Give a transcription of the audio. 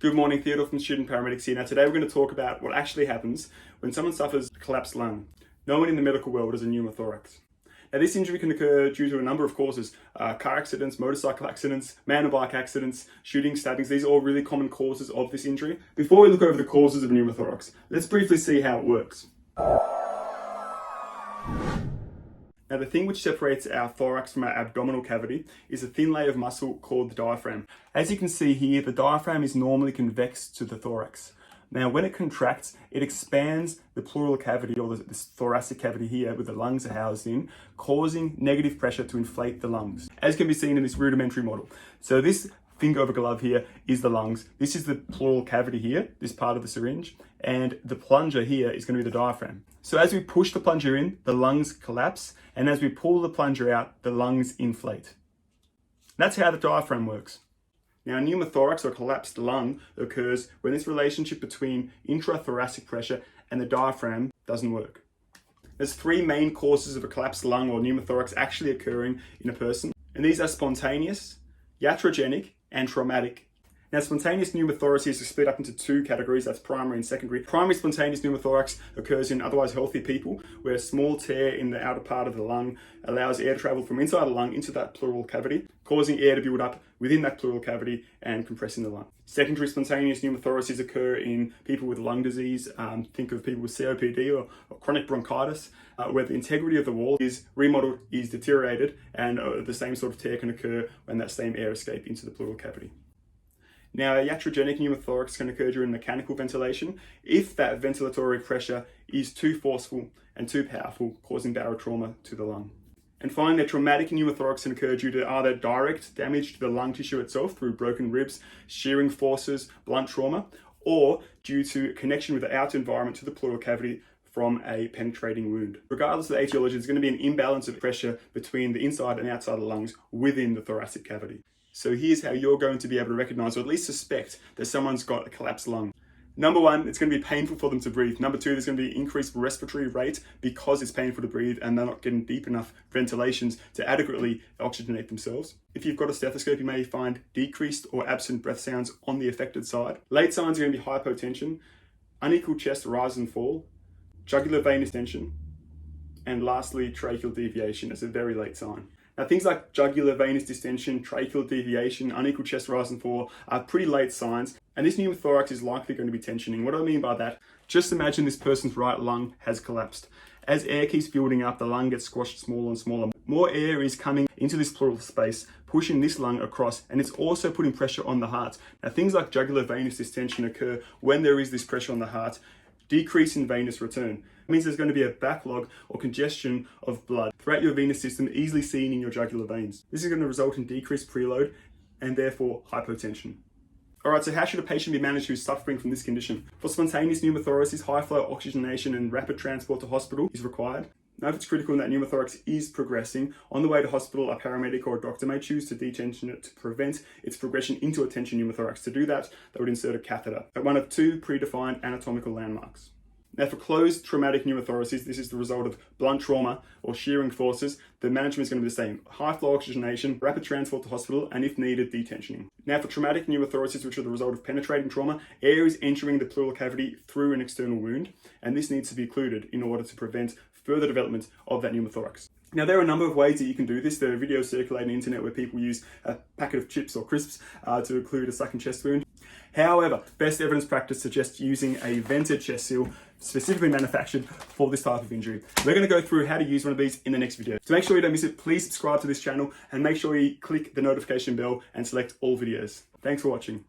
Good morning, Theodore from Student Paramedics here. Now today we're going to talk about what actually happens when someone suffers a collapsed lung, known in the medical world as a pneumothorax. Now this injury can occur due to a number of causes: car accidents, motorcycle accidents, man and bike accidents, shootings, stabbings. These are all really common causes of this injury. Before we look over the causes of pneumothorax, let's briefly see how it works. Now the thing which separates our thorax from our abdominal cavity is a thin layer of muscle called the diaphragm. As you can see here, the diaphragm is normally convex to the thorax. Now when it contracts, it expands the pleural cavity, or this thoracic cavity here where the lungs are housed in, causing negative pressure to inflate the lungs, as can be seen in this rudimentary model. So this finger over glove here is the lungs. This is the pleural cavity here, this part of the syringe, and the plunger here is going to be the diaphragm. So as we push the plunger in, the lungs collapse, and as we pull the plunger out, the lungs inflate. That's how the diaphragm works. Now, a pneumothorax, or collapsed lung, occurs when this relationship between intrathoracic pressure and the diaphragm doesn't work. There's three main causes of a collapsed lung or pneumothorax actually occurring in a person, and these are spontaneous, iatrogenic, and traumatic. Now, spontaneous pneumothoraces are split up into two categories, that's primary and secondary. Primary spontaneous pneumothorax occurs in otherwise healthy people, where a small tear in the outer part of the lung allows air to travel from inside the lung into that pleural cavity, causing air to build up within that pleural cavity and compressing the lung. Secondary spontaneous pneumothoraces occur in people with lung disease. Think of people with COPD or chronic bronchitis, where the integrity of the wall is remodeled, is deteriorated, and the same sort of tear can occur when that same air escape into the pleural cavity. Now, a iatrogenic pneumothorax can occur during mechanical ventilation if that ventilatory pressure is too forceful and too powerful, causing barotrauma to the lung. And finally, a traumatic pneumothorax can occur due to either direct damage to the lung tissue itself through broken ribs, shearing forces, blunt trauma, or due to connection with the outer environment to the pleural cavity from a penetrating wound. Regardless of the etiology, there's going to be an imbalance of pressure between the inside and outside of the lungs within the thoracic cavity. So here's how you're going to be able to recognize, or at least suspect, that someone's got a collapsed lung. Number one, it's going to be painful for them to breathe. Number two, there's going to be increased respiratory rate because it's painful to breathe and they're not getting deep enough ventilations to adequately oxygenate themselves. If you've got a stethoscope, you may find decreased or absent breath sounds on the affected side. Late signs are going to be hypotension, unequal chest rise and fall, jugular vein distension, and lastly, tracheal deviation as a very late sign. Now, things like jugular venous distension, tracheal deviation, unequal chest rise and fall are pretty late signs, and this pneumothorax is likely going to be tensioning. What do I mean by that? Just imagine this person's right lung has collapsed. As air keeps building up, the lung gets squashed smaller and smaller. More air is coming into this pleural space, pushing this lung across, and it's also putting pressure on the heart. Now, things like jugular venous distension occur when there is this pressure on the heart. Decrease in venous return. It means there's going to be a backlog or congestion of blood throughout your venous system, easily seen in your jugular veins. This is going to result in decreased preload and therefore hypotension. Alright, so how should a patient be managed who's suffering from this condition? For spontaneous pneumothorax, high flow oxygenation and rapid transport to hospital is required. Now, if it's critical and that pneumothorax is progressing, on the way to hospital, a paramedic or a doctor may choose to detension it to prevent its progression into a tension pneumothorax. To do that, they would insert a catheter at one of two predefined anatomical landmarks. Now, for closed traumatic pneumothoraces, this is the result of blunt trauma or shearing forces. The management is going to be the same: high flow oxygenation, rapid transport to hospital, and if needed, detensioning. Now, for traumatic pneumothoraces, which are the result of penetrating trauma, air is entering the pleural cavity through an external wound, and this needs to be occluded in order to prevent further development of that pneumothorax. Now, there are a number of ways that you can do this. There are videos circulating on the internet where people use a packet of chips or crisps to occlude a sucking chest wound. However, best evidence practice suggests using a vented chest seal specifically manufactured for this type of injury. We're going to go through how to use one of these in the next video. To make sure you don't miss it, please subscribe to this channel and make sure you click the notification bell and select all videos. Thanks for watching.